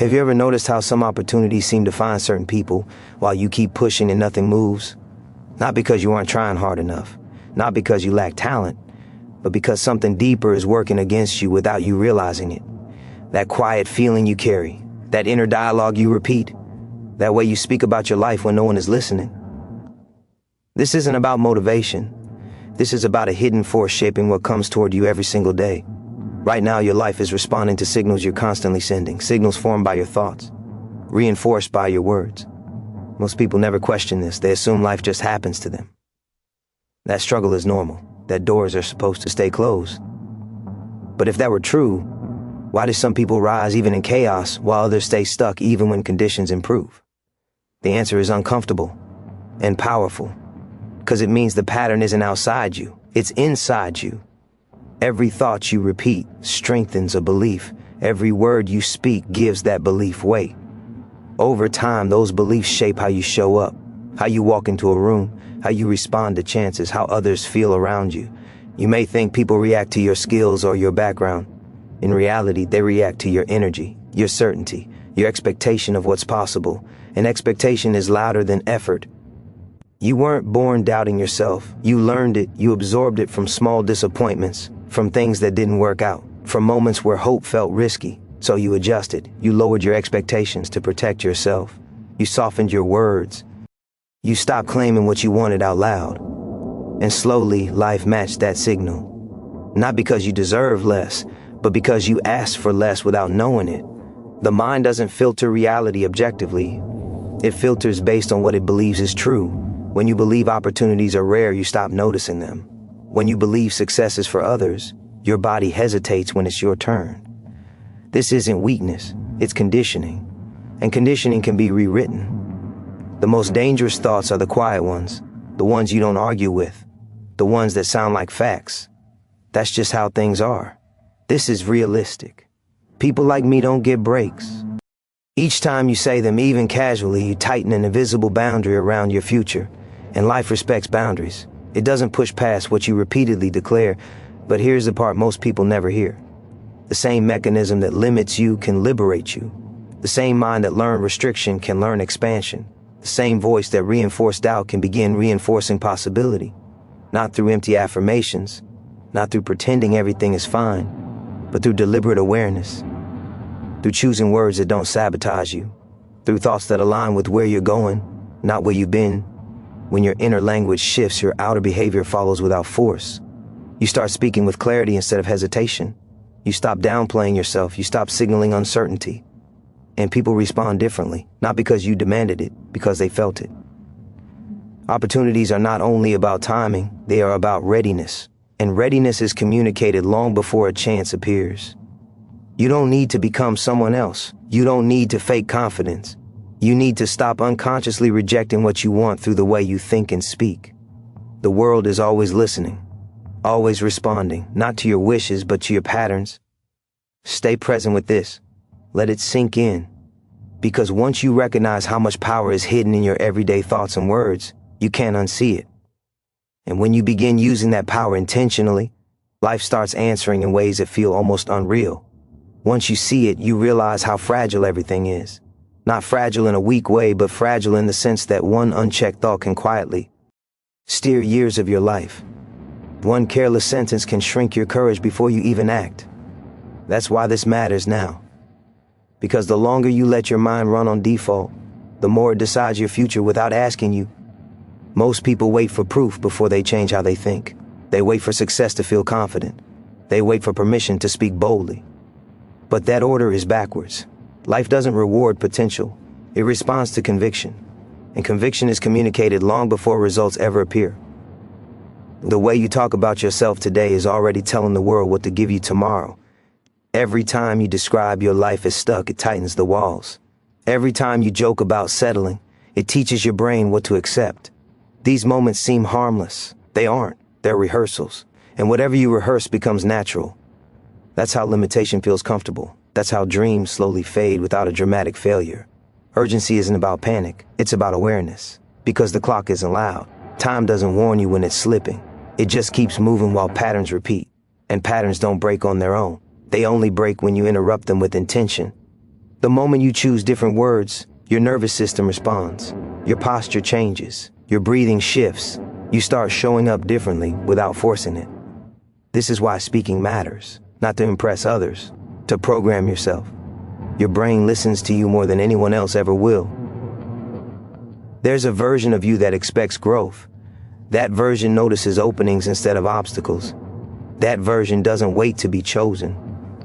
Have you ever noticed how some opportunities seem to find certain people while you keep pushing and nothing moves? Not because you aren't trying hard enough, not because you lack talent, but because something deeper is working against you without you realizing it. That quiet feeling you carry, that inner dialogue you repeat, that way you speak about your life when no one is listening. This isn't about motivation. This is about a hidden force shaping what comes toward you every single day. Right now, your life is responding to signals you're constantly sending, signals formed by your thoughts, reinforced by your words. Most people never question this. They assume life just happens to them. That struggle is normal, that doors are supposed to stay closed. But if that were true, why do some people rise even in chaos while others stay stuck even when conditions improve? The answer is uncomfortable and powerful, because it means the pattern isn't outside you, it's inside you. Every thought you repeat strengthens a belief. Every word you speak gives that belief weight. Over time, those beliefs shape how you show up, how you walk into a room, how you respond to chances, how others feel around you. You may think people react to your skills or your background. In reality, they react to your energy, your certainty, your expectation of what's possible. And expectation is louder than effort. You weren't born doubting yourself. You learned it, you absorbed it from small disappointments, from things that didn't work out, from moments where hope felt risky. So you adjusted, you lowered your expectations to protect yourself. You softened your words. You stopped claiming what you wanted out loud. And slowly, life matched that signal. Not because you deserve less, but because you asked for less without knowing it. The mind doesn't filter reality objectively. It filters based on what it believes is true. When you believe opportunities are rare, you stop noticing them. When you believe success is for others, your body hesitates when it's your turn. This isn't weakness, it's conditioning. And conditioning can be rewritten. The most dangerous thoughts are the quiet ones, the ones you don't argue with, the ones that sound like facts. That's just how things are. This is realistic. People like me don't get breaks. Each time you say them, even casually, you tighten an invisible boundary around your future. And life respects boundaries. It doesn't push past what you repeatedly declare, but here's the part most people never hear. The same mechanism that limits you can liberate you. The same mind that learned restriction can learn expansion. The same voice that reinforced doubt can begin reinforcing possibility. Not through empty affirmations, not through pretending everything is fine, but through deliberate awareness. Through choosing words that don't sabotage you. Through thoughts that align with where you're going, not where you've been. When your inner language shifts, your outer behavior follows without force. You start speaking with clarity instead of hesitation. You stop downplaying yourself. You stop signaling uncertainty. And people respond differently, not because you demanded it, because they felt it. Opportunities are not only about timing, they are about readiness. And readiness is communicated long before a chance appears. You don't need to become someone else. You don't need to fake confidence. You need to stop unconsciously rejecting what you want through the way you think and speak. The world is always listening, always responding, not to your wishes, but to your patterns. Stay present with this. Let it sink in. Because once you recognize how much power is hidden in your everyday thoughts and words, you can't unsee it. And when you begin using that power intentionally, life starts answering in ways that feel almost unreal. Once you see it, you realize how fragile everything is. Not fragile in a weak way, but fragile in the sense that one unchecked thought can quietly steer years of your life. One careless sentence can shrink your courage before you even act. That's why this matters now. Because the longer you let your mind run on default, the more it decides your future without asking you. Most people wait for proof before they change how they think. They wait for success to feel confident. They wait for permission to speak boldly. But that order is backwards. Life doesn't reward potential. It responds to conviction. And conviction is communicated long before results ever appear. The way you talk about yourself today is already telling the world what to give you tomorrow. Every time you describe your life as stuck, it tightens the walls. Every time you joke about settling, it teaches your brain what to accept. These moments seem harmless. They aren't. They're rehearsals. And whatever you rehearse becomes natural. That's how limitation feels comfortable. That's how dreams slowly fade without a dramatic failure. Urgency isn't about panic, it's about awareness. Because the clock isn't loud. Time doesn't warn you when it's slipping. It just keeps moving while patterns repeat. And patterns don't break on their own. They only break when you interrupt them with intention. The moment you choose different words, your nervous system responds. Your posture changes. Your breathing shifts. You start showing up differently without forcing it. This is why speaking matters, not to impress others, to program yourself. Your brain listens to you more than anyone else ever will. There's a version of you that expects growth. That version notices openings instead of obstacles. That version doesn't wait to be chosen.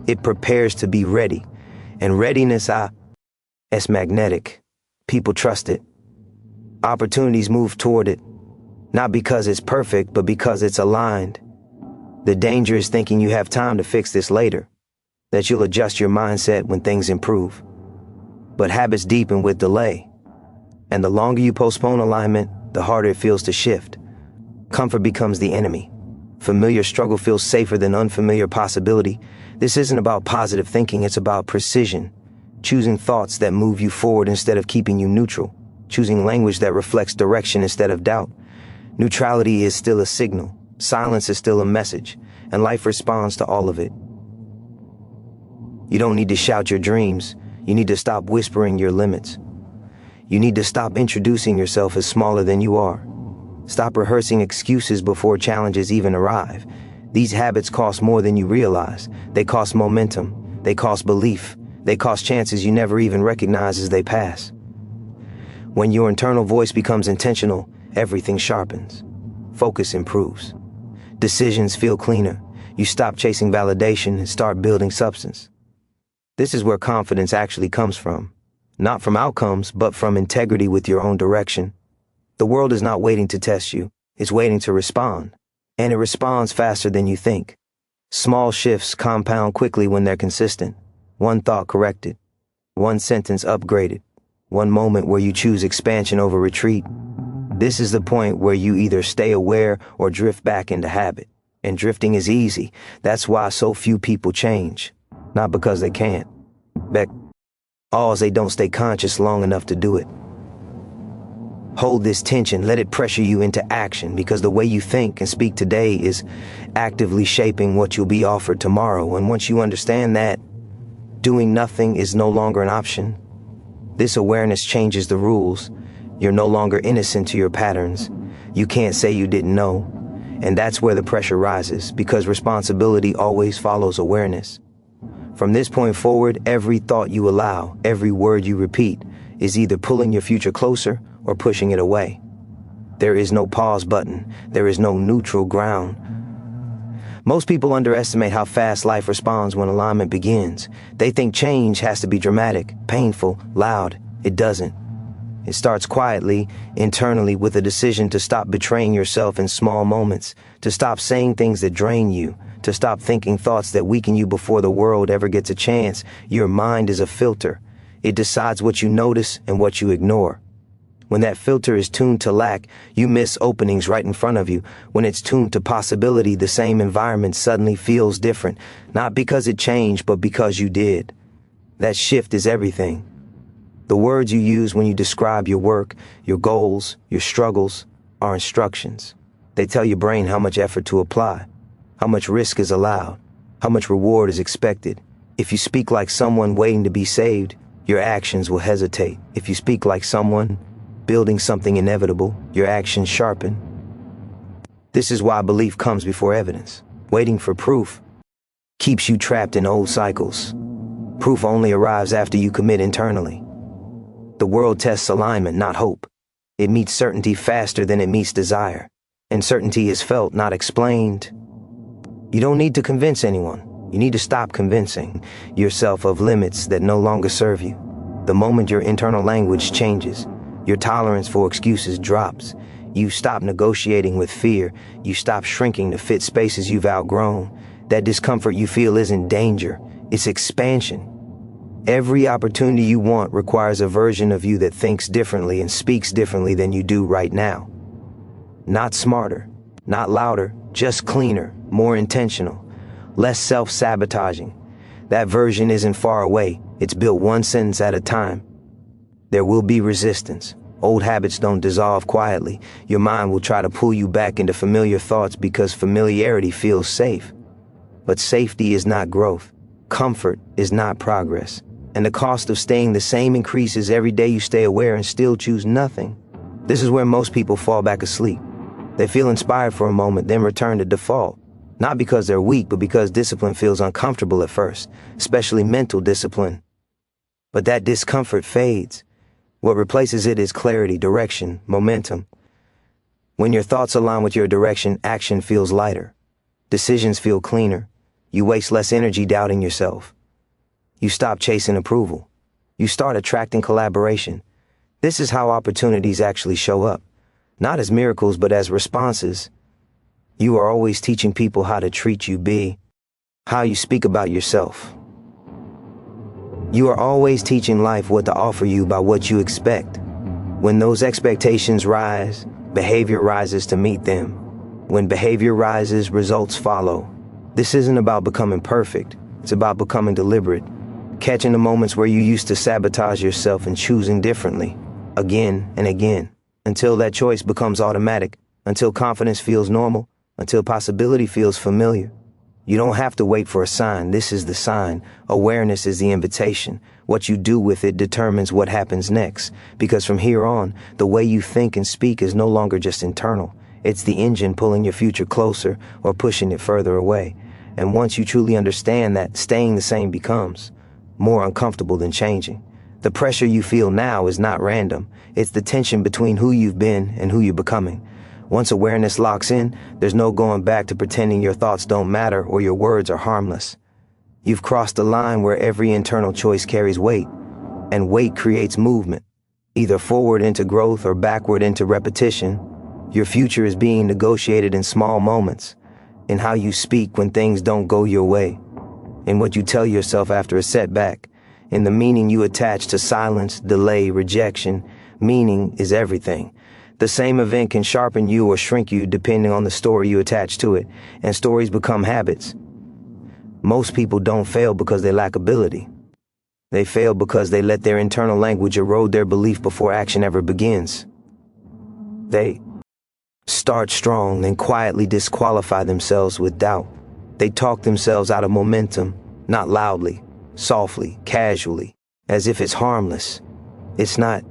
It prepares to be ready. And readiness, it's magnetic. People trust it. Opportunities move toward it, not because it's perfect, but because it's aligned. The danger is thinking you have time to fix this later, that you'll adjust your mindset when things improve. But habits deepen with delay. And the longer you postpone alignment, the harder it feels to shift. Comfort becomes the enemy. Familiar struggle feels safer than unfamiliar possibility. This isn't about positive thinking, it's about precision. Choosing thoughts that move you forward instead of keeping you neutral. Choosing language that reflects direction instead of doubt. Neutrality is still a signal. Silence is still a message. And life responds to all of it. You don't need to shout your dreams. You need to stop whispering your limits. You need to stop introducing yourself as smaller than you are. Stop rehearsing excuses before challenges even arrive. These habits cost more than you realize. They cost momentum. They cost belief. They cost chances you never even recognize as they pass. When your internal voice becomes intentional, everything sharpens. Focus improves. Decisions feel cleaner. You stop chasing validation and start building substance. This is where confidence actually comes from. Not from outcomes, but from integrity with your own direction. The world is not waiting to test you. It's waiting to respond. And it responds faster than you think. Small shifts compound quickly when they're consistent. One thought corrected. One sentence upgraded. One moment where you choose expansion over retreat. This is the point where you either stay aware or drift back into habit. And drifting is easy. That's why so few people change. Not because they can't. Because they don't stay conscious long enough to do it. Hold this tension, let it pressure you into action, because the way you think and speak today is actively shaping what you'll be offered tomorrow. And once you understand that, doing nothing is no longer an option. This awareness changes the rules. You're no longer innocent to your patterns. You can't say you didn't know. And that's where the pressure rises, because responsibility always follows awareness. From this point forward, every thought you allow, every word you repeat, is either pulling your future closer or pushing it away. There is no pause button. There is no neutral ground. Most people underestimate how fast life responds when alignment begins. They think change has to be dramatic, painful, loud. It doesn't. It starts quietly, internally, with a decision to stop betraying yourself in small moments, to stop saying things that drain you, to stop thinking thoughts that weaken you before the world ever gets a chance. Your mind is a filter. It decides what you notice and what you ignore. When that filter is tuned to lack, you miss openings right in front of you. When it's tuned to possibility, the same environment suddenly feels different. Not because it changed, but because you did. That shift is everything. The words you use when you describe your work, your goals, your struggles, are instructions. They tell your brain how much effort to apply, how much risk is allowed, how much reward is expected. If you speak like someone waiting to be saved, your actions will hesitate. If you speak like someone building something inevitable, your actions sharpen. This is why belief comes before evidence. Waiting for proof keeps you trapped in old cycles. Proof only arrives after you commit internally. The world tests alignment, not hope. It meets certainty faster than it meets desire. And certainty is felt, not explained. You don't need to convince anyone. You need to stop convincing yourself of limits that no longer serve you. The moment your internal language changes, your tolerance for excuses drops. You stop negotiating with fear. You stop shrinking to fit spaces you've outgrown. That discomfort you feel isn't danger, it's expansion. Every opportunity you want requires a version of you that thinks differently and speaks differently than you do right now. Not smarter, not louder, just cleaner, more intentional, less self-sabotaging. That version isn't far away. It's built one sentence at a time. There will be resistance. Old habits don't dissolve quietly. Your mind will try to pull you back into familiar thoughts because familiarity feels safe. But safety is not growth. Comfort is not progress. And the cost of staying the same increases every day you stay aware and still choose nothing. This is where most people fall back asleep. They feel inspired for a moment, then return to default. Not because they're weak, but because discipline feels uncomfortable at first, especially mental discipline. But that discomfort fades. What replaces it is clarity, direction, momentum. When your thoughts align with your direction, action feels lighter. Decisions feel cleaner. You waste less energy doubting yourself. You stop chasing approval. You start attracting collaboration. This is how opportunities actually show up. Not as miracles, but as responses. You are always teaching people how to treat you, how you speak about yourself. You are always teaching life what to offer you by what you expect. When those expectations rise, behavior rises to meet them. When behavior rises, results follow. This isn't about becoming perfect. It's about becoming deliberate. Catching the moments where you used to sabotage yourself and choosing differently, again and again, until that choice becomes automatic, until confidence feels normal, until possibility feels familiar. You don't have to wait for a sign. This is the sign. Awareness is the invitation. What you do with it determines what happens next. Because from here on, the way you think and speak is no longer just internal. It's the engine pulling your future closer or pushing it further away. And once you truly understand that, staying the same becomes more uncomfortable than changing. The pressure you feel now is not random. It's the tension between who you've been and who you're becoming. Once awareness locks in, there's no going back to pretending your thoughts don't matter or your words are harmless. You've crossed a line where every internal choice carries weight, and weight creates movement, either forward into growth or backward into repetition. Your future is being negotiated in small moments, in how you speak when things don't go your way, in what you tell yourself after a setback, in the meaning you attach to silence, delay, rejection. Meaning is everything. The same event can sharpen you or shrink you depending on the story you attach to it, and stories become habits. Most people don't fail because they lack ability. They fail because they let their internal language erode their belief before action ever begins. They start strong, then quietly disqualify themselves with doubt. They talk themselves out of momentum, not loudly, softly, casually, as if it's harmless. It's not.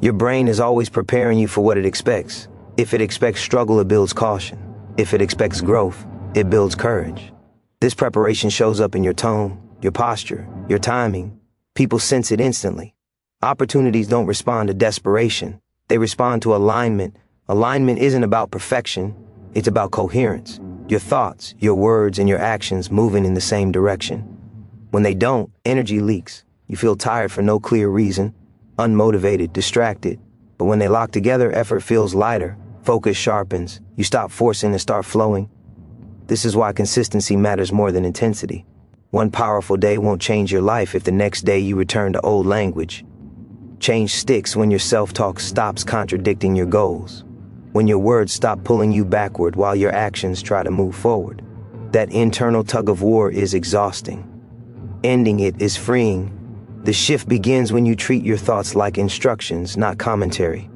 Your brain is always preparing you for what it expects. If it expects struggle, it builds caution. If it expects growth, it builds courage. This preparation shows up in your tone, your posture, your timing. People sense it instantly. Opportunities don't respond to desperation. They respond to alignment. Alignment isn't about perfection. It's about coherence. Your thoughts, your words, and your actions moving in the same direction. When they don't, energy leaks. You feel tired for no clear reason. Unmotivated, distracted. But when they lock together, effort feels lighter, focus sharpens, you stop forcing and start flowing. This is why consistency matters more than intensity. One powerful day won't change your life if the next day you return to old language. Change sticks when your self-talk stops contradicting your goals, when your words stop pulling you backward while your actions try to move forward. That internal tug of war is exhausting. Ending it is freeing. The shift begins when you treat your thoughts like instructions, not commentary.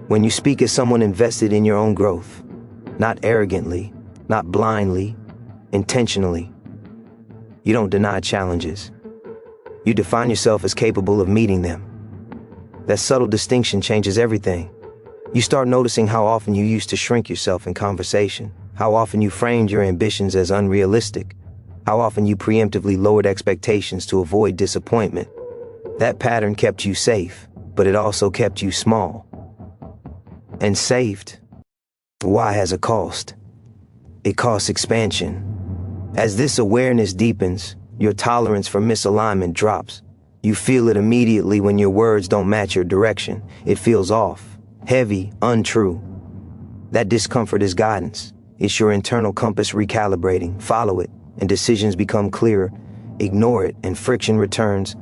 When you speak as someone invested in your own growth, not arrogantly, not blindly, intentionally. You don't deny challenges. You define yourself as capable of meeting them. That subtle distinction changes everything. You start noticing how often you used to shrink yourself in conversation, how often you framed your ambitions as unrealistic, how often you preemptively lowered expectations to avoid disappointment. That pattern kept you safe, but it also kept you small. And saved. Why has a cost? It costs expansion. As this awareness deepens, your tolerance for misalignment drops. You feel it immediately when your words don't match your direction. It feels off, heavy, untrue. That discomfort is guidance. It's your internal compass recalibrating. Follow it, and decisions become clearer. Ignore it, and friction returns.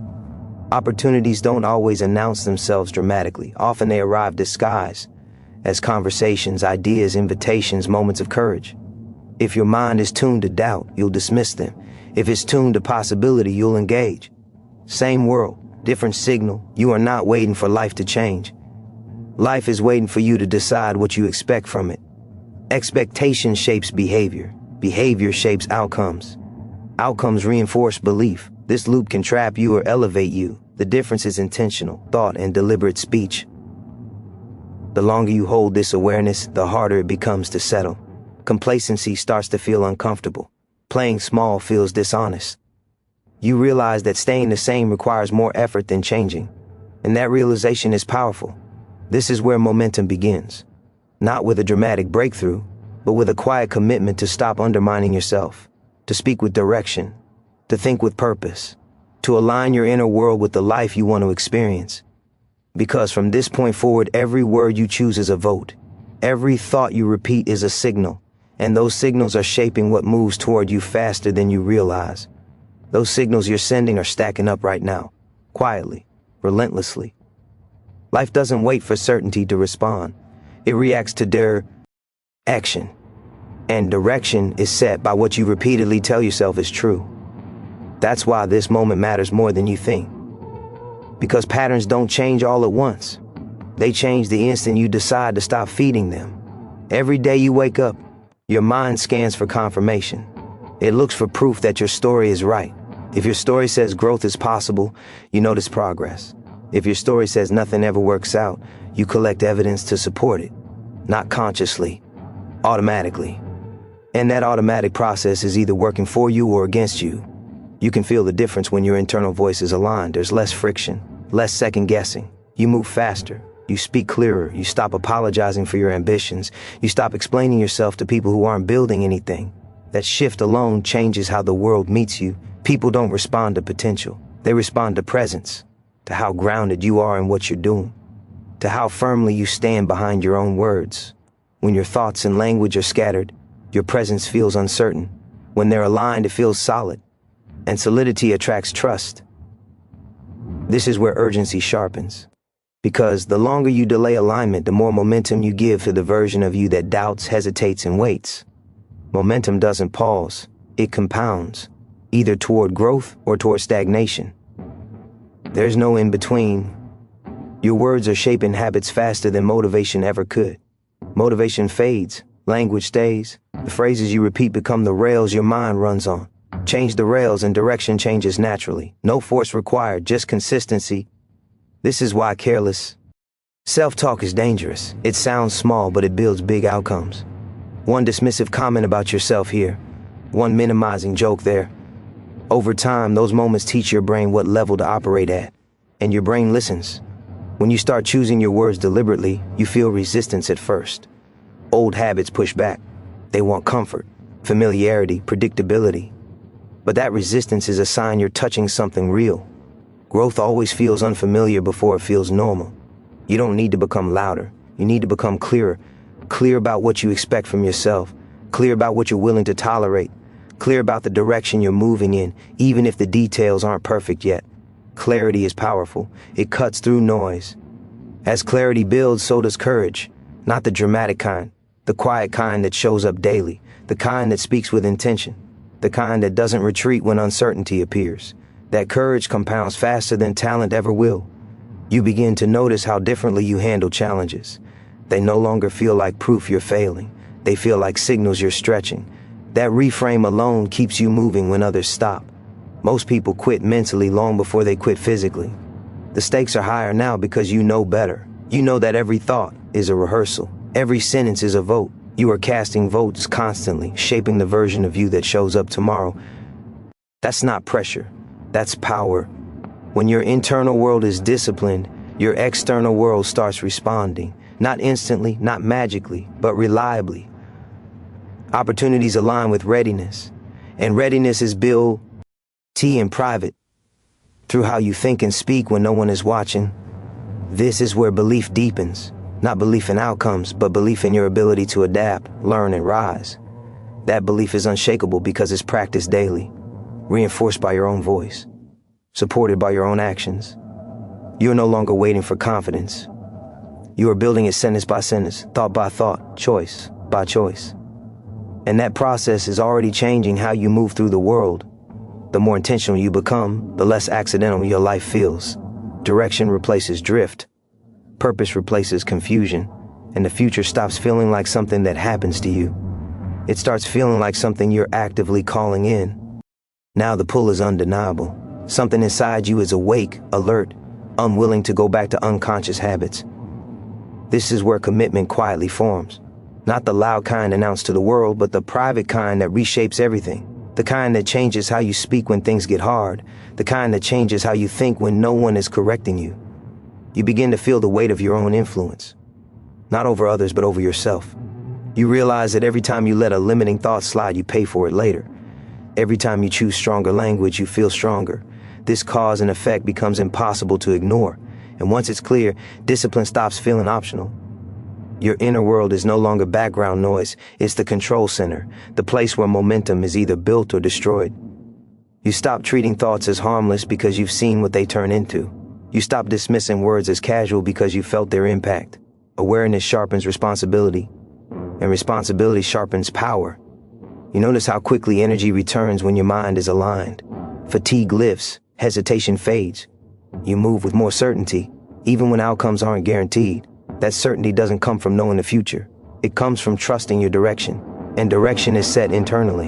Opportunities don't always announce themselves dramatically. Often they arrive disguised as conversations, ideas, invitations, moments of courage. If your mind is tuned to doubt, you'll dismiss them. If it's tuned to possibility, you'll engage. Same world, different signal. You are not waiting for life to change. Life is waiting for you to decide what you expect from it. Expectation shapes behavior. Behavior shapes outcomes. Outcomes reinforce belief. This loop can trap you or elevate you. The difference is intentional thought and deliberate speech. The longer you hold this awareness, the harder it becomes to settle. Complacency starts to feel uncomfortable. Playing small feels dishonest. You realize that staying the same requires more effort than changing. And that realization is powerful. This is where momentum begins. Not with a dramatic breakthrough, but with a quiet commitment to stop undermining yourself, to speak with direction, to think with purpose, to align your inner world with the life you want to experience. Because from this point forward, every word you choose is a vote. Every thought you repeat is a signal, and those signals are shaping what moves toward you faster than you realize. Those signals you're sending are stacking up right now, quietly, relentlessly. Life doesn't wait for certainty to respond. It reacts to action. And direction is set by what you repeatedly tell yourself is true. That's why this moment matters more than you think. Because patterns don't change all at once. They change the instant you decide to stop feeding them. Every day you wake up, your mind scans for confirmation. It looks for proof that your story is right. If your story says growth is possible, you notice progress. If your story says nothing ever works out, you collect evidence to support it. Not consciously, automatically. And that automatic process is either working for you or against you. You can feel the difference when your internal voice is aligned. There's less friction, less second guessing. You move faster. You speak clearer. You stop apologizing for your ambitions. You stop explaining yourself to people who aren't building anything. That shift alone changes how the world meets you. People don't respond to potential. They respond to presence, to how grounded you are in what you're doing, to how firmly you stand behind your own words. When your thoughts and language are scattered, your presence feels uncertain. When they're aligned, it feels solid. And solidity attracts trust. This is where urgency sharpens. Because the longer you delay alignment, the more momentum you give to the version of you that doubts, hesitates, and waits. Momentum doesn't pause. It compounds, either toward growth or toward stagnation. There's no in between. Your words are shaping habits faster than motivation ever could. Motivation fades, language stays. The phrases you repeat become the rails your mind runs on. Change the rails and direction changes naturally. No force required, just consistency. This is why careless self-talk is dangerous. It sounds small, but it builds big outcomes. One dismissive comment about yourself here, one minimizing joke there. Over time, those moments teach your brain what level to operate at, and your brain listens. When you start choosing your words deliberately, you feel resistance at first. Old habits push back. They want comfort, familiarity, predictability. But that resistance is a sign you're touching something real. Growth always feels unfamiliar before it feels normal. You don't need to become louder. You need to become clearer. Clear about what you expect from yourself. Clear about what you're willing to tolerate. Clear about the direction you're moving in, even if the details aren't perfect yet. Clarity is powerful. It cuts through noise. As clarity builds, so does courage. Not the dramatic kind. The quiet kind that shows up daily. The kind that speaks with intention. The kind that doesn't retreat when uncertainty appears. That courage compounds faster than talent ever will. You begin to notice how differently you handle challenges. They no longer feel like proof you're failing. They feel like signals you're stretching. That reframe alone keeps you moving when others stop. Most people quit mentally long before they quit physically. The stakes are higher now because you know better. You know that every thought is a rehearsal. Every sentence is a vote. You are casting votes constantly, shaping the version of you that shows up tomorrow. That's not pressure. That's power. When your internal world is disciplined, your external world starts responding. Not instantly, not magically, but reliably. Opportunities align with readiness. And readiness is built in private, through how you think and speak when no one is watching. This is where belief deepens. Not belief in outcomes, but belief in your ability to adapt, learn, and rise. That belief is unshakable because it's practiced daily, reinforced by your own voice, supported by your own actions. You're no longer waiting for confidence. You are building it sentence by sentence, thought by thought, choice by choice. And that process is already changing how you move through the world. The more intentional you become, the less accidental your life feels. Direction replaces drift. Purpose replaces confusion, and the future stops feeling like something that happens to you. It starts feeling like something you're actively calling in. Now the pull is undeniable. Something inside you is awake, alert, unwilling to go back to unconscious habits. This is where commitment quietly forms. Not the loud kind announced to the world, but the private kind that reshapes everything. The kind that changes how you speak when things get hard. The kind that changes how you think when no one is correcting you. You begin to feel the weight of your own influence. Not over others, but over yourself. You realize that every time you let a limiting thought slide, you pay for it later. Every time you choose stronger language, you feel stronger. This cause and effect becomes impossible to ignore. And once it's clear, discipline stops feeling optional. Your inner world is no longer background noise. It's the control center, the place where momentum is either built or destroyed. You stop treating thoughts as harmless because you've seen what they turn into. You stop dismissing words as casual because you felt their impact. Awareness sharpens responsibility, and responsibility sharpens power. You notice how quickly energy returns when your mind is aligned. Fatigue lifts, hesitation fades. You move with more certainty, even when outcomes aren't guaranteed. That certainty doesn't come from knowing the future. It comes from trusting your direction, and direction is set internally,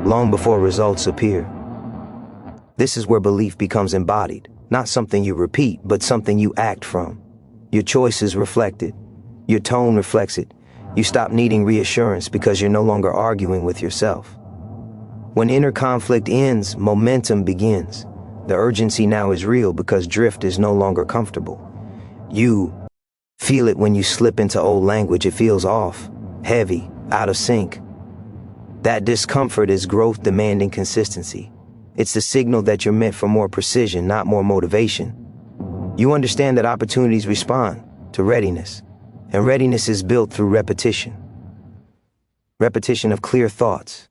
long before results appear. This is where belief becomes embodied, not something you repeat, but something you act from. Your choices reflect it. Your tone reflects it. You stop needing reassurance because you're no longer arguing with yourself. When inner conflict ends, momentum begins. The urgency now is real because drift is no longer comfortable. You feel it when you slip into old language. It feels off, heavy, out of sync. That discomfort is growth demanding consistency. It's the signal that you're meant for more precision, not more motivation. You understand that opportunities respond to readiness, and readiness is built through repetition. Repetition of clear thoughts,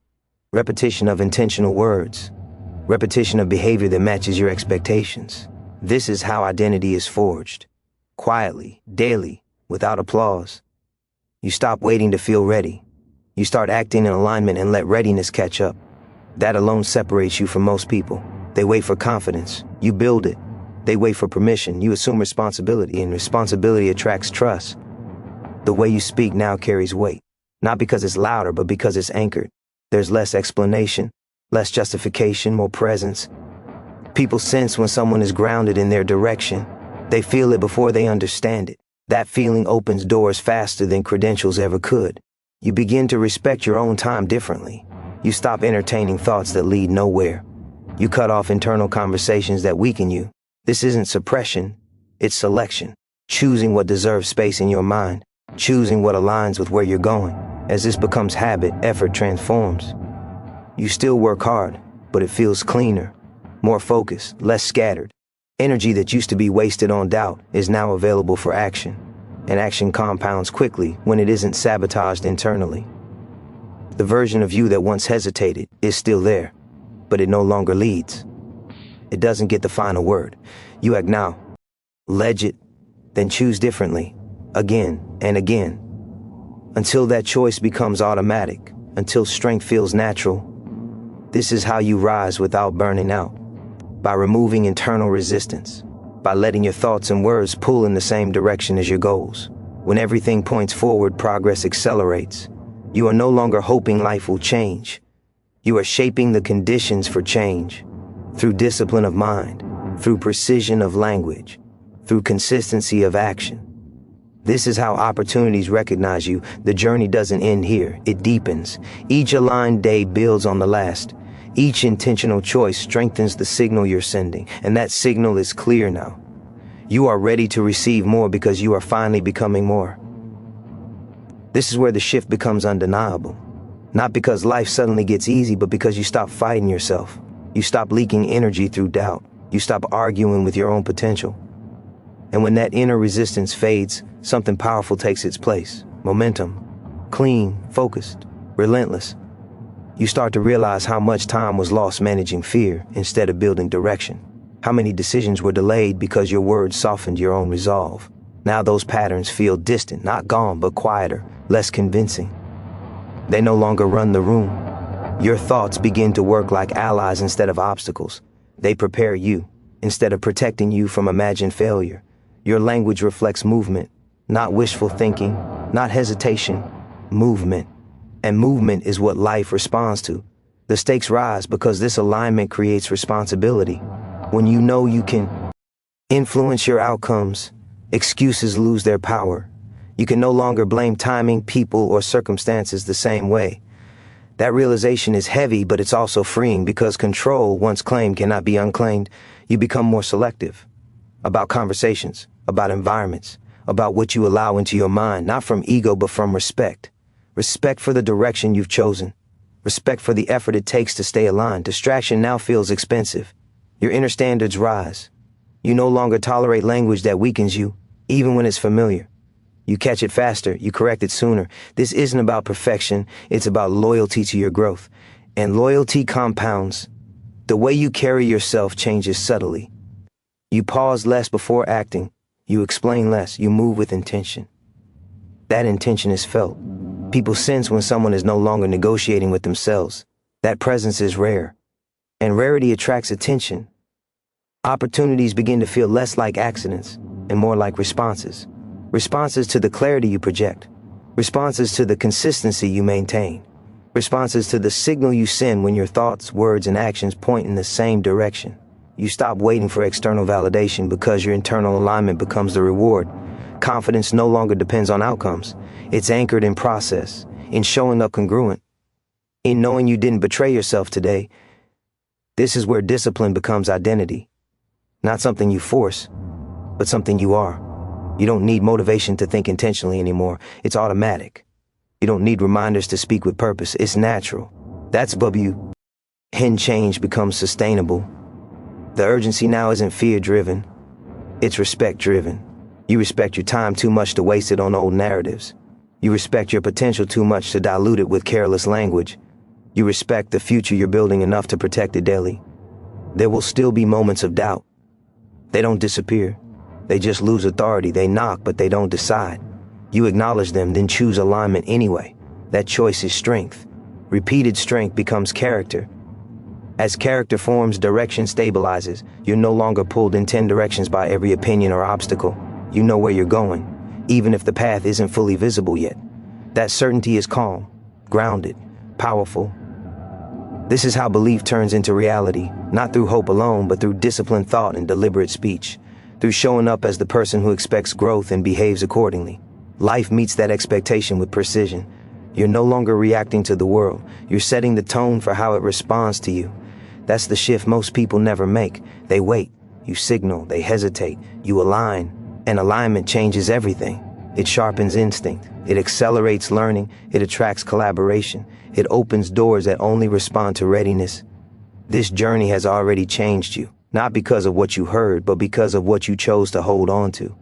repetition of intentional words, repetition of behavior that matches your expectations. This is how identity is forged. Quietly, daily, without applause. You stop waiting to feel ready. You start acting in alignment and let readiness catch up. That alone separates you from most people. They wait for confidence. You build it. They wait for permission. You assume responsibility, and responsibility attracts trust. The way you speak now carries weight. Not because it's louder, but because it's anchored. There's less explanation, less justification, more presence. People sense when someone is grounded in their direction. They feel it before they understand it. That feeling opens doors faster than credentials ever could. You begin to respect your own time differently. You stop entertaining thoughts that lead nowhere. You cut off internal conversations that weaken you. This isn't suppression, it's selection. Choosing what deserves space in your mind. Choosing what aligns with where you're going. As this becomes habit, effort transforms. You still work hard, but it feels cleaner, more focused, less scattered. Energy that used to be wasted on doubt is now available for action, and action compounds quickly when it isn't sabotaged internally. The version of you that once hesitated is still there, but it no longer leads. It doesn't get the final word. You act now, ledge it, then choose differently, again and again, until that choice becomes automatic, until strength feels natural. This is how you rise without burning out. By removing internal resistance, by letting your thoughts and words pull in the same direction as your goals. When everything points forward, progress accelerates. You are no longer hoping life will change. You are shaping the conditions for change. Through discipline of mind, through precision of language, through consistency of action. This is how opportunities recognize you. The journey doesn't end here, it deepens. Each aligned day builds on the last. Each intentional choice strengthens the signal you're sending, and that signal is clear now. You are ready to receive more because you are finally becoming more. This is where the shift becomes undeniable. Not because life suddenly gets easy, but because you stop fighting yourself. You stop leaking energy through doubt. You stop arguing with your own potential. And when that inner resistance fades, something powerful takes its place. Momentum. Clean, focused, relentless. You start to realize how much time was lost managing fear instead of building direction. How many decisions were delayed because your words softened your own resolve. Now those patterns feel distant, not gone, but quieter, less convincing. They no longer run the room. Your thoughts begin to work like allies instead of obstacles. They prepare you, instead of protecting you from imagined failure. Your language reflects movement, not wishful thinking, not hesitation, movement. And movement is what life responds to. The stakes rise because this alignment creates responsibility. When you know you can influence your outcomes, excuses lose their power. You can no longer blame timing, people, or circumstances the same way. That realization is heavy, but it's also freeing because control, once claimed, cannot be unclaimed. You become more selective about conversations, about environments, about what you allow into your mind, not from ego, but from respect. Respect for the direction you've chosen. Respect for the effort it takes to stay aligned. Distraction now feels expensive. Your inner standards rise. You no longer tolerate language that weakens you, even when it's familiar. You catch it faster, you correct it sooner. This isn't about perfection, it's about loyalty to your growth. And loyalty compounds. The way you carry yourself changes subtly. You pause less before acting. You explain less. You move with intention. That intention is felt. People sense when someone is no longer negotiating with themselves. That presence is rare. And rarity attracts attention. Opportunities begin to feel less like accidents and more like responses. Responses to the clarity you project. Responses to the consistency you maintain. Responses to the signal you send when your thoughts, words, and actions point in the same direction. You stop waiting for external validation because your internal alignment becomes the reward. Confidence no longer depends on outcomes. It's anchored in process, in showing up congruent, in knowing you didn't betray yourself today. This is where discipline becomes identity. Not something you force, but something you are. You don't need motivation to think intentionally anymore. It's automatic. You don't need reminders to speak with purpose. It's natural. That's W. When change becomes sustainable. The urgency now isn't fear-driven. It's respect-driven. You respect your time too much to waste it on old narratives. You respect your potential too much to dilute it with careless language. You respect the future you're building enough to protect it daily. There will still be moments of doubt. They don't disappear. They just lose authority. They knock, but they don't decide. You acknowledge them, then choose alignment anyway. That choice is strength. Repeated strength becomes character. As character forms, direction stabilizes. You're no longer pulled in 10 directions by every opinion or obstacle. You know where you're going, even if the path isn't fully visible yet. That certainty is calm, grounded, powerful. This is how belief turns into reality, not through hope alone, but through disciplined thought and deliberate speech. Through showing up as the person who expects growth and behaves accordingly. Life meets that expectation with precision. You're no longer reacting to the world. You're setting the tone for how it responds to you. That's the shift most people never make. They wait. You signal. They hesitate. You align. And alignment changes everything. It sharpens instinct. It accelerates learning. It attracts collaboration. It opens doors that only respond to readiness. This journey has already changed you. Not because of what you heard, but because of what you chose to hold on to.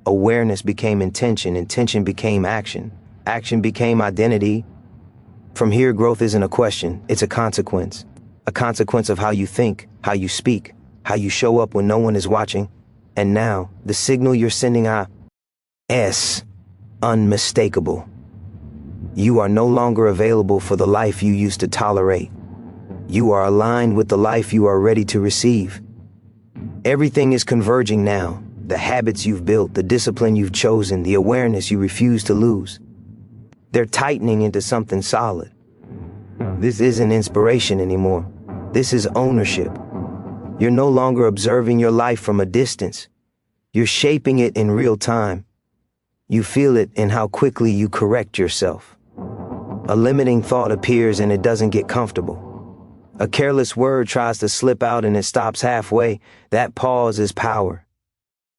Awareness became intention, intention became action, action became identity. From here, growth isn't a question, it's a consequence of how you think, how you speak, how you show up when no one is watching. And now, the signal you're sending out is unmistakable. You are no longer available for the life you used to tolerate. You are aligned with the life you are ready to receive. Everything is converging now. The habits you've built, the discipline you've chosen, the awareness you refuse to lose. They're tightening into something solid. This isn't inspiration anymore. This is ownership. You're no longer observing your life from a distance. You're shaping it in real time. You feel it in how quickly you correct yourself. A limiting thought appears and it doesn't get comfortable. A careless word tries to slip out and it stops halfway. That pause is power.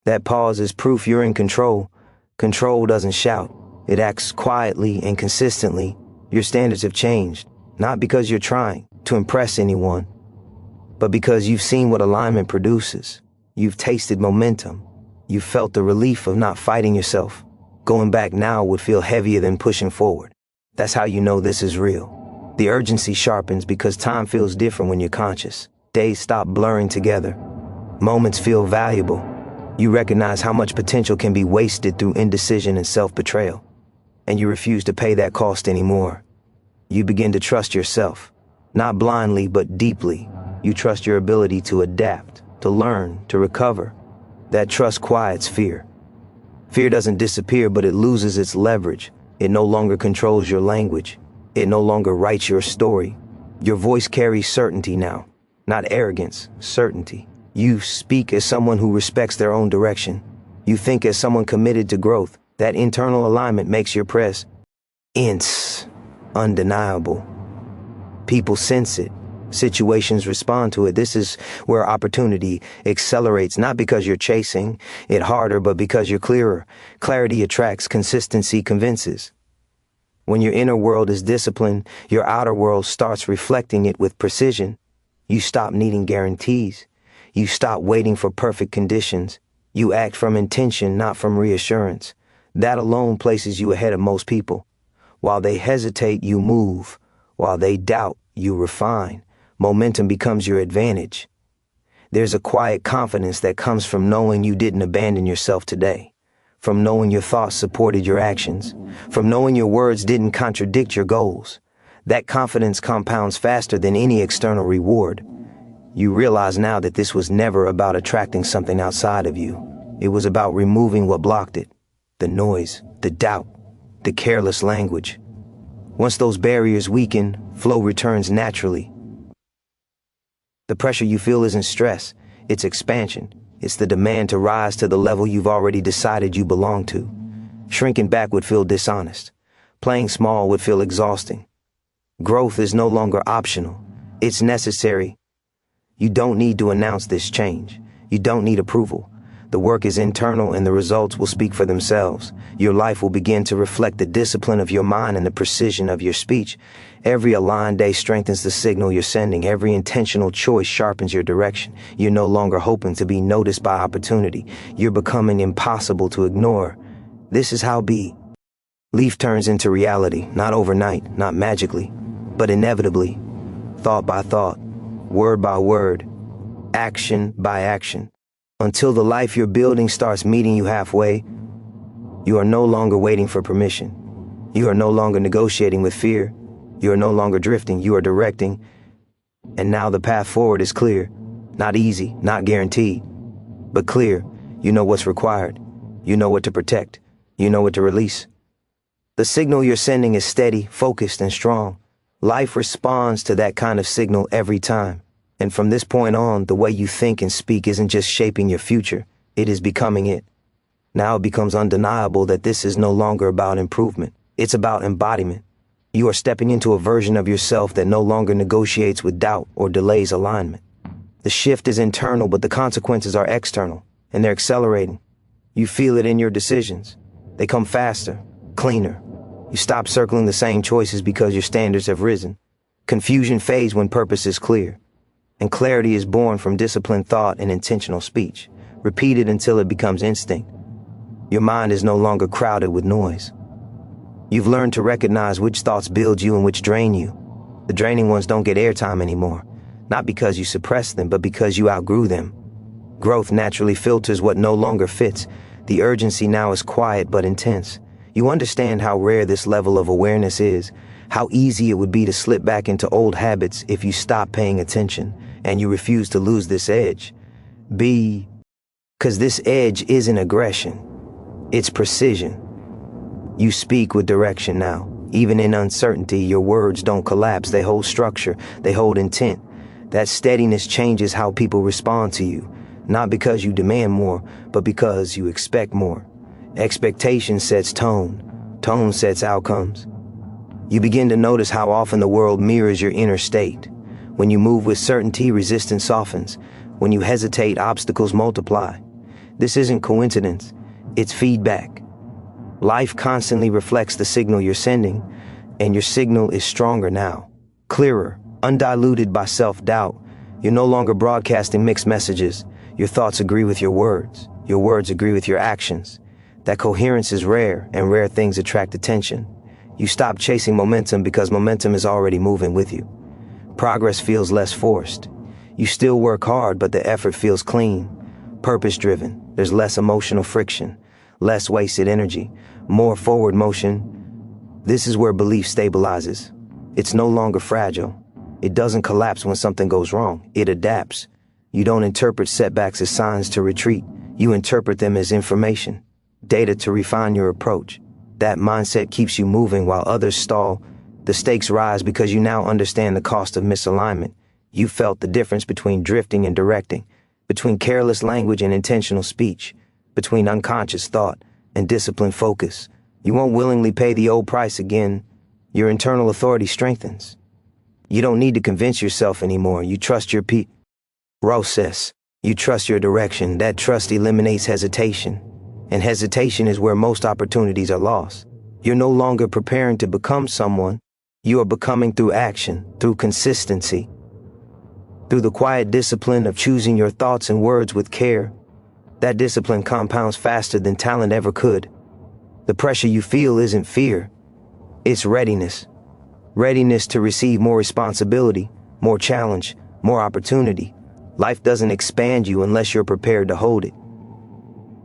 That pause is proof you're in control. Control doesn't shout. It acts quietly and consistently. Your standards have changed, not because you're trying to impress anyone, but because you've seen what alignment produces. You've tasted momentum. You've felt the relief of not fighting yourself. Going back now would feel heavier than pushing forward. That's how you know this is real. The urgency sharpens because time feels different when you're conscious. Days stop blurring together. Moments feel valuable. You recognize how much potential can be wasted through indecision and self-betrayal. And you refuse to pay that cost anymore. You begin to trust yourself. Not blindly, but deeply. You trust your ability to adapt, to learn, to recover. That trust quiets fear. Fear doesn't disappear, but it loses its leverage. It no longer controls your language. It no longer writes your story. Your voice carries certainty now. Not arrogance, certainty. You speak as someone who respects their own direction. You think as someone committed to growth. That internal alignment makes your press undeniable. People sense it. Situations respond to it. This is where opportunity accelerates, not because you're chasing it harder, but because you're clearer. Clarity attracts, consistency convinces. When your inner world is disciplined, your outer world starts reflecting it with precision. You stop needing guarantees. You stop waiting for perfect conditions. You act from intention, not from reassurance. That alone places you ahead of most people. While they hesitate, you move. While they doubt, you refine. Momentum becomes your advantage. There's a quiet confidence that comes from knowing you didn't abandon yourself today, from knowing your thoughts supported your actions, from knowing your words didn't contradict your goals. That confidence compounds faster than any external reward. You realize now that this was never about attracting something outside of you. It was about removing what blocked it, the noise, the doubt, the careless language. Once those barriers weaken, flow returns naturally. The pressure you feel isn't stress, it's expansion. It's the demand to rise to the level you've already decided you belong to. Shrinking back would feel dishonest. Playing small would feel exhausting. Growth is no longer optional. It's necessary. You don't need to announce this change. You don't need approval. The work is internal and the results will speak for themselves. Your life will begin to reflect the discipline of your mind and the precision of your speech. Every aligned day strengthens the signal you're sending. Every intentional choice sharpens your direction. You're no longer hoping to be noticed by opportunity. You're becoming impossible to ignore. This is how belief turns into reality, not overnight, not magically, but inevitably, thought by thought, word by word, action by action. Until the life you're building starts meeting you halfway, you are no longer waiting for permission. You are no longer negotiating with fear. You are no longer drifting. You are directing. And now the path forward is clear. Not easy, not guaranteed, but clear. You know what's required. You know what to protect. You know what to release. The signal you're sending is steady, focused, and strong. Life responds to that kind of signal every time. And from this point on, the way you think and speak isn't just shaping your future, it is becoming it. Now it becomes undeniable that this is no longer about improvement. It's about embodiment. You are stepping into a version of yourself that no longer negotiates with doubt or delays alignment. The shift is internal, but the consequences are external, and they're accelerating. You feel it in your decisions. They come faster, cleaner. You stop circling the same choices because your standards have risen. Confusion fades when purpose is clear. And clarity is born from disciplined thought and intentional speech, repeated until it becomes instinct. Your mind is no longer crowded with noise. You've learned to recognize which thoughts build you and which drain you. The draining ones don't get airtime anymore, not because you suppressed them, but because you outgrew them. Growth naturally filters what no longer fits. The urgency now is quiet but intense. You understand how rare this level of awareness is, how easy it would be to slip back into old habits if you stop paying attention. And you refuse to lose this edge. Because this edge isn't aggression, it's precision. You speak with direction now. Even in uncertainty, your words don't collapse. They hold structure. They hold intent. That steadiness changes how people respond to you. Not because you demand more, but because you expect more. Expectation sets tone. Tone sets outcomes. You begin to notice how often the world mirrors your inner state. When you move with certainty, resistance softens. When you hesitate, obstacles multiply. This isn't coincidence, it's feedback. Life constantly reflects the signal you're sending, and your signal is stronger now, clearer, undiluted by self-doubt. You're no longer broadcasting mixed messages. Your thoughts agree with your words agree with your actions. That coherence is rare, and rare things attract attention. You stop chasing momentum because momentum is already moving with you. Progress feels less forced. You still work hard, but the effort feels clean, purpose-driven. There's less emotional friction, less wasted energy, more forward motion. This is where belief stabilizes. It's no longer fragile. It doesn't collapse when something goes wrong. It adapts. You don't interpret setbacks as signs to retreat. You interpret them as information, data to refine your approach. That mindset keeps you moving while others stall. The stakes rise because you now understand the cost of misalignment. You felt the difference between drifting and directing. between careless language and intentional speech, between unconscious thought and disciplined focus. You won't willingly pay the old price again. Your internal authority strengthens. You don't need to convince yourself anymore. You trust your process. You trust your direction. That trust eliminates hesitation. And hesitation is where most opportunities are lost. You're no longer preparing to become someone. You are becoming through action, through consistency, through the quiet discipline of choosing your thoughts and words with care. That discipline compounds faster than talent ever could. The pressure you feel isn't fear. It's readiness. Readiness to receive more responsibility, more challenge, more opportunity. Life doesn't expand you unless you're prepared to hold it.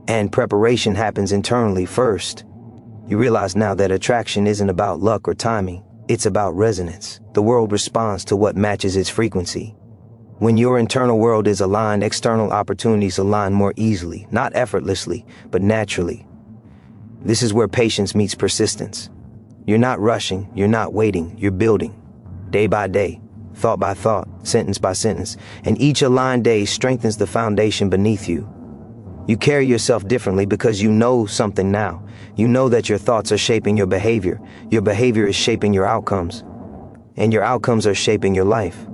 And preparation happens internally first. You realize now that attraction isn't about luck or timing. It's about resonance. The world responds to what matches its frequency. When your internal world is aligned, external opportunities align more easily, not effortlessly, but naturally. This is where patience meets persistence. You're not rushing, you're not waiting, you're building. Day by day, thought by thought, sentence by sentence, and each aligned day strengthens the foundation beneath you. You carry yourself differently because you know something now. You know that your thoughts are shaping your behavior is shaping your outcomes, and your outcomes are shaping your life.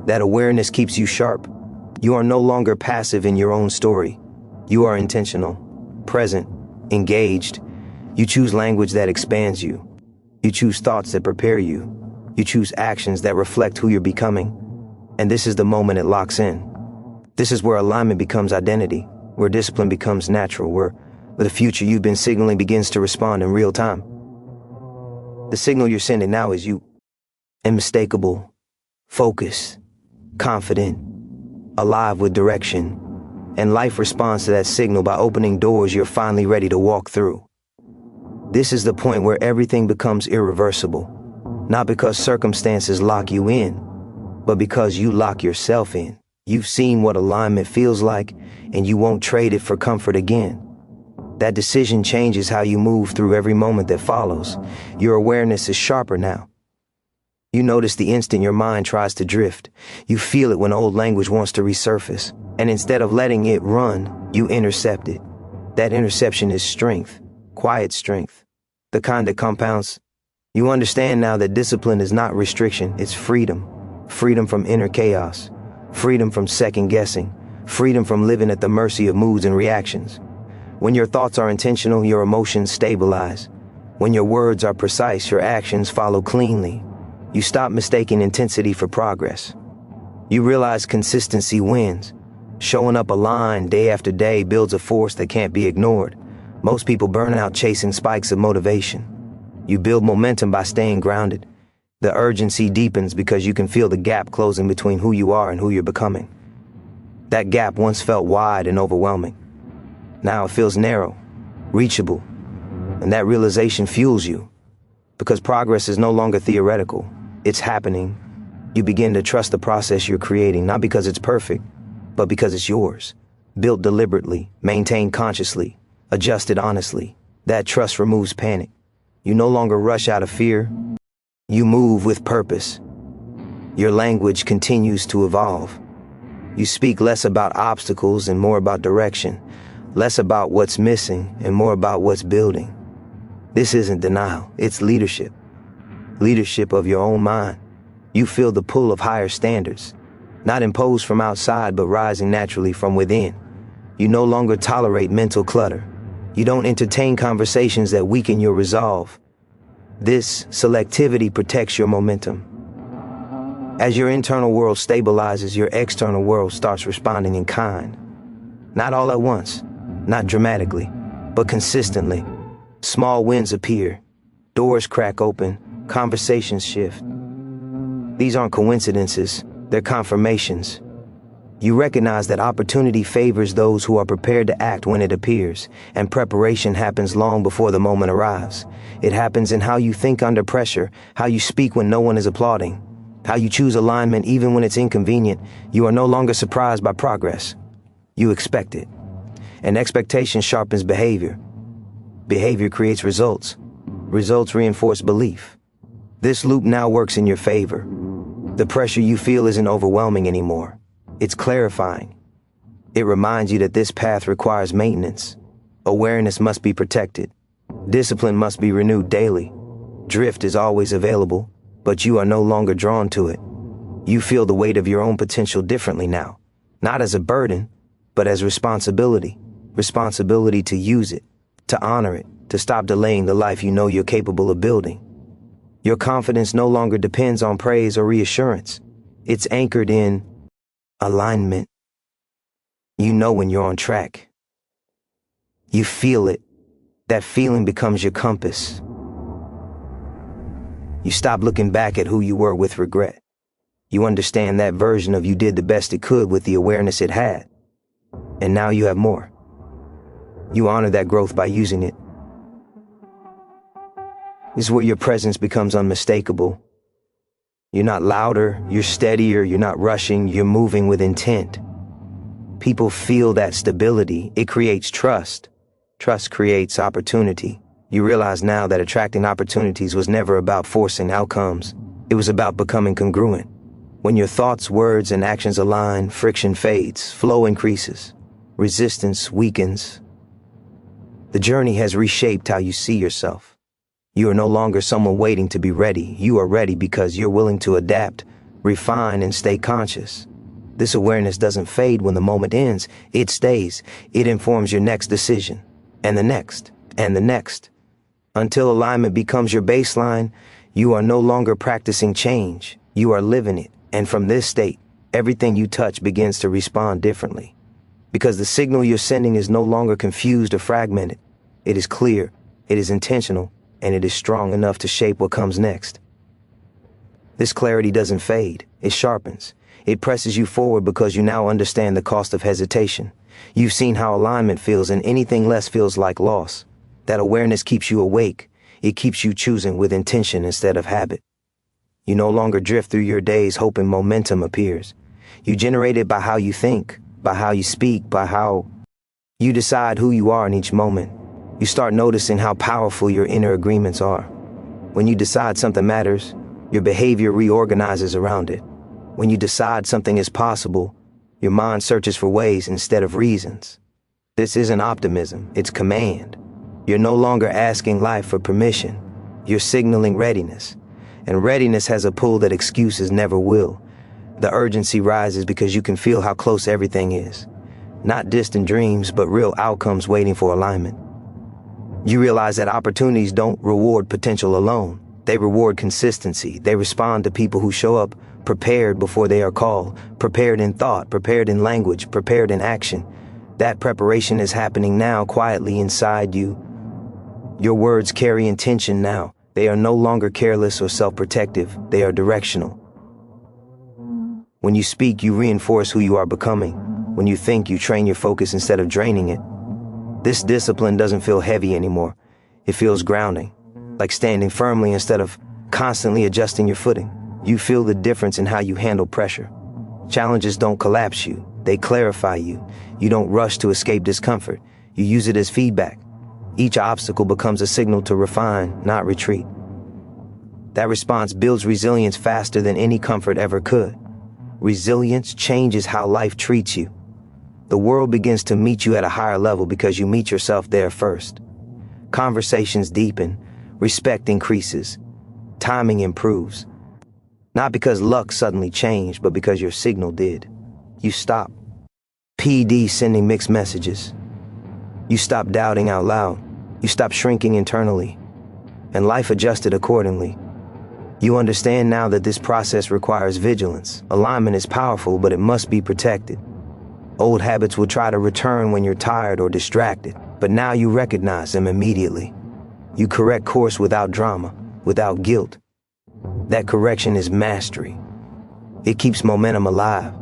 That awareness keeps you sharp. You are no longer passive in your own story. You are intentional, present, engaged. You choose language that expands you. You choose thoughts that prepare you. You choose actions that reflect who you're becoming. And this is the moment it locks in. This is where alignment becomes identity, where discipline becomes natural, where the future you've been signaling begins to respond in real time. The signal you're sending now is you. Unmistakable, focused, confident, alive with direction. And life responds to that signal by opening doors you're finally ready to walk through. This is the point where everything becomes irreversible. Not because circumstances lock you in, but because you lock yourself in. You've seen what alignment feels like, and you won't trade it for comfort again. That decision changes how you move through every moment that follows. Your awareness is sharper now. You notice the instant your mind tries to drift. You feel it when old language wants to resurface. And instead of letting it run, you intercept it. That interception is strength, quiet strength, the kind that compounds. You understand now that discipline is not restriction, it's freedom. Freedom from inner chaos. Freedom from second guessing. Freedom from living at the mercy of moods and reactions. When your thoughts are intentional, your emotions stabilize. When your words are precise, your actions follow cleanly. You stop mistaking intensity for progress. You realize consistency wins. Showing up aligned day after day builds a force that can't be ignored. Most people burn out chasing spikes of motivation. You build momentum by staying grounded. The urgency deepens because you can feel the gap closing between who you are and who you're becoming. That gap once felt wide and overwhelming. Now it feels narrow, reachable, and that realization fuels you. Because progress is no longer theoretical, it's happening. You begin to trust the process you're creating, not because it's perfect, but because it's yours. Built deliberately, maintained consciously, adjusted honestly. That trust removes panic. You no longer rush out of fear. You move with purpose. Your language continues to evolve. You speak less about obstacles and more about direction, less about what's missing and more about what's building. This isn't denial, it's leadership. Leadership of your own mind. You feel the pull of higher standards, not imposed from outside but rising naturally from within. You no longer tolerate mental clutter. You don't entertain conversations that weaken your resolve. This selectivity protects your momentum. As your internal world stabilizes, your external world starts responding in kind. Not all at once, not dramatically, but consistently. Small wins appear, doors crack open, conversations shift. These aren't coincidences, they're confirmations. You recognize that opportunity favors those who are prepared to act when it appears, and preparation happens long before the moment arrives. It happens in how you think under pressure, how you speak when no one is applauding, how you choose alignment even when it's inconvenient. You are no longer surprised by progress. You expect it. And expectation sharpens behavior. Behavior creates results. Results reinforce belief. This loop now works in your favor. The pressure you feel isn't overwhelming anymore. It's clarifying. It reminds you that this path requires maintenance. Awareness must be protected. Discipline must be renewed daily. Drift is always available, but you are no longer drawn to it. You feel the weight of your own potential differently now, not as a burden, but as responsibility. Responsibility to use it, to honor it, to stop delaying the life you know you're capable of building. Your confidence no longer depends on praise or reassurance. It's anchored in alignment. You know when you're on track. You feel it. That feeling becomes your compass. You stop looking back at who you were with regret. You understand that version of you did the best it could with the awareness it had. And now you have more. You honor that growth by using it. This is where your presence becomes unmistakable. You're not louder, you're steadier, you're not rushing, you're moving with intent. People feel that stability. It creates trust. Trust creates opportunity. You realize now that attracting opportunities was never about forcing outcomes. It was about becoming congruent. When your thoughts, words, and actions align, friction fades, flow increases, resistance weakens. The journey has reshaped how you see yourself. You are no longer someone waiting to be ready. You are ready because you're willing to adapt, refine, and stay conscious. This awareness doesn't fade when the moment ends. It stays. It informs your next decision, and the next, and the next. Until alignment becomes your baseline, you are no longer practicing change. You are living it. And from this state, everything you touch begins to respond differently. Because the signal you're sending is no longer confused or fragmented. It is clear, it is intentional, and it is strong enough to shape what comes next. This clarity doesn't fade, it sharpens. It presses you forward because you now understand the cost of hesitation. You've seen how alignment feels, and anything less feels like loss. That awareness keeps you awake. It keeps you choosing with intention instead of habit. You no longer drift through your days hoping momentum appears. You generate it by how you think, by how you speak, by how you decide who you are in each moment. You start noticing how powerful your inner agreements are. When you decide something matters, your behavior reorganizes around it. When you decide something is possible, your mind searches for ways instead of reasons. This isn't optimism, it's command. You're no longer asking life for permission. You're signaling readiness. And readiness has a pull that excuses never will. The urgency rises because you can feel how close everything is. Not distant dreams, but real outcomes waiting for alignment. You realize that opportunities don't reward potential alone. They reward consistency. They respond to people who show up prepared before they are called, prepared in thought, prepared in language, prepared in action. That preparation is happening now quietly inside you. Your words carry intention now. They are no longer careless or self-protective. They are directional. When you speak, you reinforce who you are becoming. When you think, you train your focus instead of draining it. This discipline doesn't feel heavy anymore. It feels grounding, like standing firmly instead of constantly adjusting your footing. You feel the difference in how you handle pressure. Challenges don't collapse you. They clarify you. You don't rush to escape discomfort. You use it as feedback. Each obstacle becomes a signal to refine, not retreat. That response builds resilience faster than any comfort ever could. Resilience changes how life treats you. The world begins to meet you at a higher level because you meet yourself there first. Conversations deepen, respect increases, timing improves. Not because luck suddenly changed, but because your signal did. You stop PD sending mixed messages. You stop doubting out loud. You stop shrinking internally. And life adjusted accordingly. You understand now that this process requires vigilance. Alignment is powerful, but it must be protected. Old habits will try to return when you're tired or distracted, but now you recognize them immediately. You correct course without drama, without guilt. That correction is mastery. It keeps momentum alive.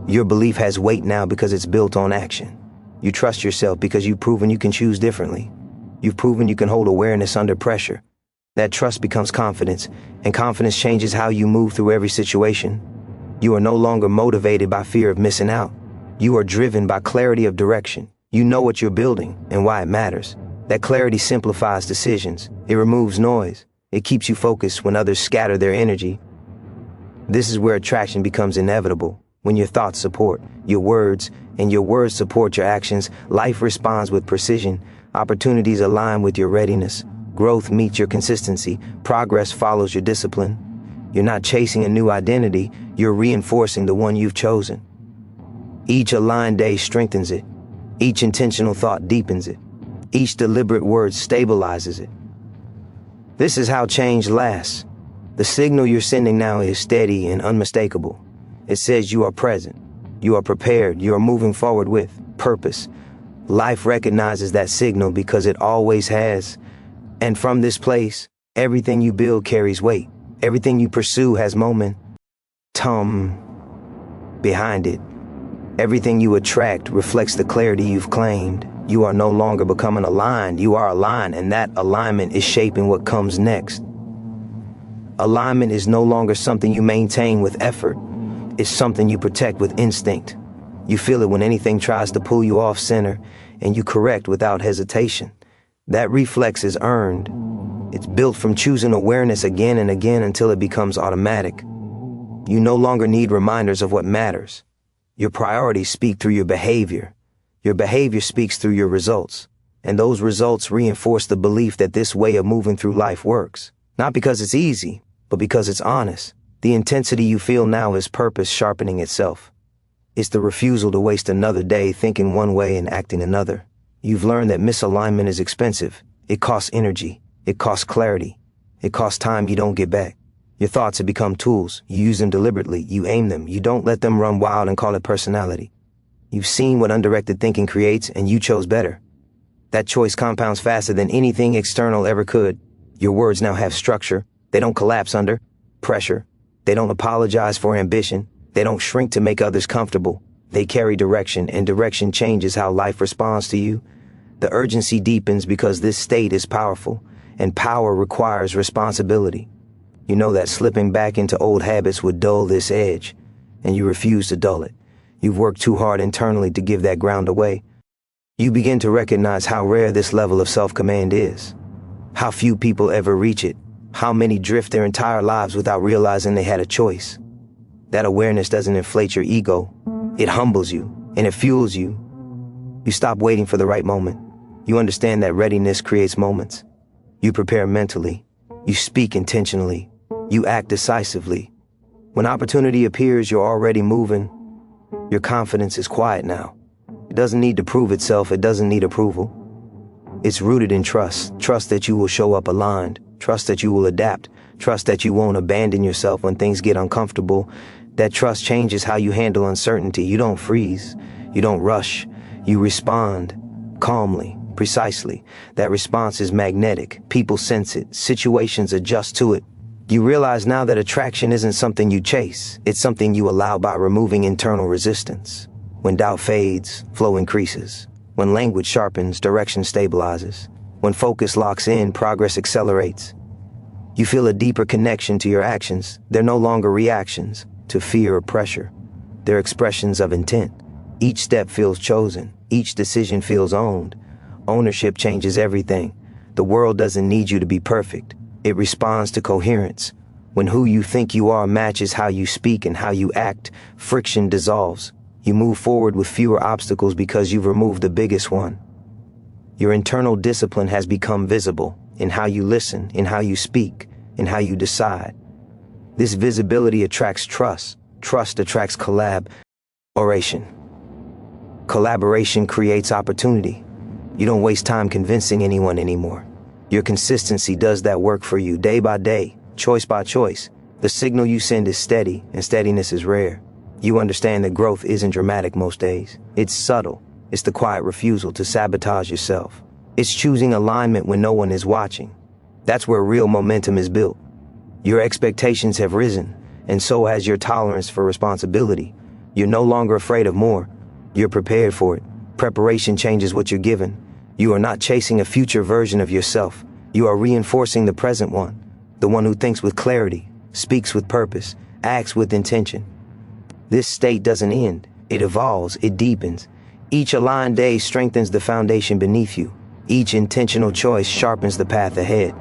Your belief has weight now because it's built on action. You trust yourself because you've proven you can choose differently. You've proven you can hold awareness under pressure. That trust becomes confidence, and confidence changes how you move through every situation. You are no longer motivated by fear of missing out. You are driven by clarity of direction. You know what you're building and why it matters. That clarity simplifies decisions. It removes noise. It keeps you focused when others scatter their energy. This is where attraction becomes inevitable. When your thoughts support your words and your words support your actions, life responds with precision. Opportunities align with your readiness. Growth meets your consistency. Progress follows your discipline. You're not chasing a new identity, you're reinforcing the one you've chosen. Each aligned day strengthens it. Each intentional thought deepens it. Each deliberate word stabilizes it. This is how change lasts. The signal you're sending now is steady and unmistakable. It says you are present, you are prepared, you are moving forward with purpose. Life recognizes that signal because it always has. And from this place, everything you build carries weight. Everything you pursue has momentum behind it. Everything you attract reflects the clarity you've claimed. You are no longer becoming aligned, you are aligned, and that alignment is shaping what comes next. Alignment is no longer something you maintain with effort. It's something you protect with instinct. You feel it when anything tries to pull you off center, and you correct without hesitation. That reflex is earned. It's built from choosing awareness again and again until it becomes automatic. You no longer need reminders of what matters. Your priorities speak through your behavior. Your behavior speaks through your results. And those results reinforce the belief that this way of moving through life works. Not because it's easy, but because it's honest. The intensity you feel now is purpose sharpening itself. It's the refusal to waste another day thinking one way and acting another. You've learned that misalignment is expensive. It costs energy. It costs clarity. It costs time you don't get back. Your thoughts have become tools. You use them deliberately. You aim them. You don't let them run wild and call it personality. You've seen what undirected thinking creates, and you chose better. That choice compounds faster than anything external ever could. Your words now have structure. They don't collapse under pressure. They don't apologize for ambition. They don't shrink to make others comfortable. They carry direction, and direction changes how life responds to you. The urgency deepens because this state is powerful, and power requires responsibility. You know that slipping back into old habits would dull this edge, and you refuse to dull it. You've worked too hard internally to give that ground away. You begin to recognize how rare this level of self-command is. How few people ever reach it. How many drift their entire lives without realizing they had a choice. That awareness doesn't inflate your ego. It humbles you, and it fuels you. You stop waiting for the right moment. You understand that readiness creates moments. You prepare mentally. You speak intentionally. You act decisively. When opportunity appears, you're already moving. Your confidence is quiet now. It doesn't need to prove itself. It doesn't need approval. It's rooted in trust. Trust that you will show up aligned. Trust that you will adapt. Trust that you won't abandon yourself when things get uncomfortable. That trust changes how you handle uncertainty. You don't freeze. You don't rush. You respond calmly, precisely. That response is magnetic. People sense it. Situations adjust to it. You realize now that attraction isn't something you chase. It's something you allow by removing internal resistance. When doubt fades, flow increases. When language sharpens, direction stabilizes. When focus locks in, progress accelerates. You feel a deeper connection to your actions. They're no longer reactions to fear or pressure. They're expressions of intent. Each step feels chosen. Each decision feels owned. Ownership changes everything. The world doesn't need you to be perfect. It responds to coherence. When who you think you are matches how you speak and how you act, friction dissolves. You move forward with fewer obstacles because you've removed the biggest one. Your internal discipline has become visible in how you listen, in how you speak, in how you decide. This visibility attracts trust. Trust attracts collaboration. Collaboration creates opportunity. You don't waste time convincing anyone anymore. Your consistency does that work for you day by day, choice by choice. The signal you send is steady, and steadiness is rare. You understand that growth isn't dramatic most days. It's subtle. It's the quiet refusal to sabotage yourself. It's choosing alignment when no one is watching. That's where real momentum is built. Your expectations have risen, and so has your tolerance for responsibility. You're no longer afraid of more. You're prepared for it. Preparation changes what you're given. You are not chasing a future version of yourself. You are reinforcing the present one, the one who thinks with clarity, speaks with purpose, acts with intention. This state doesn't end. It evolves. It deepens. Each aligned day strengthens the foundation beneath you. Each intentional choice sharpens the path ahead.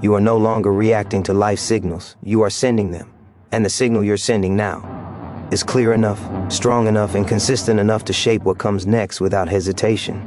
You are no longer reacting to life signals. You are sending them. And the signal you're sending now is clear enough, strong enough, and consistent enough to shape what comes next without hesitation.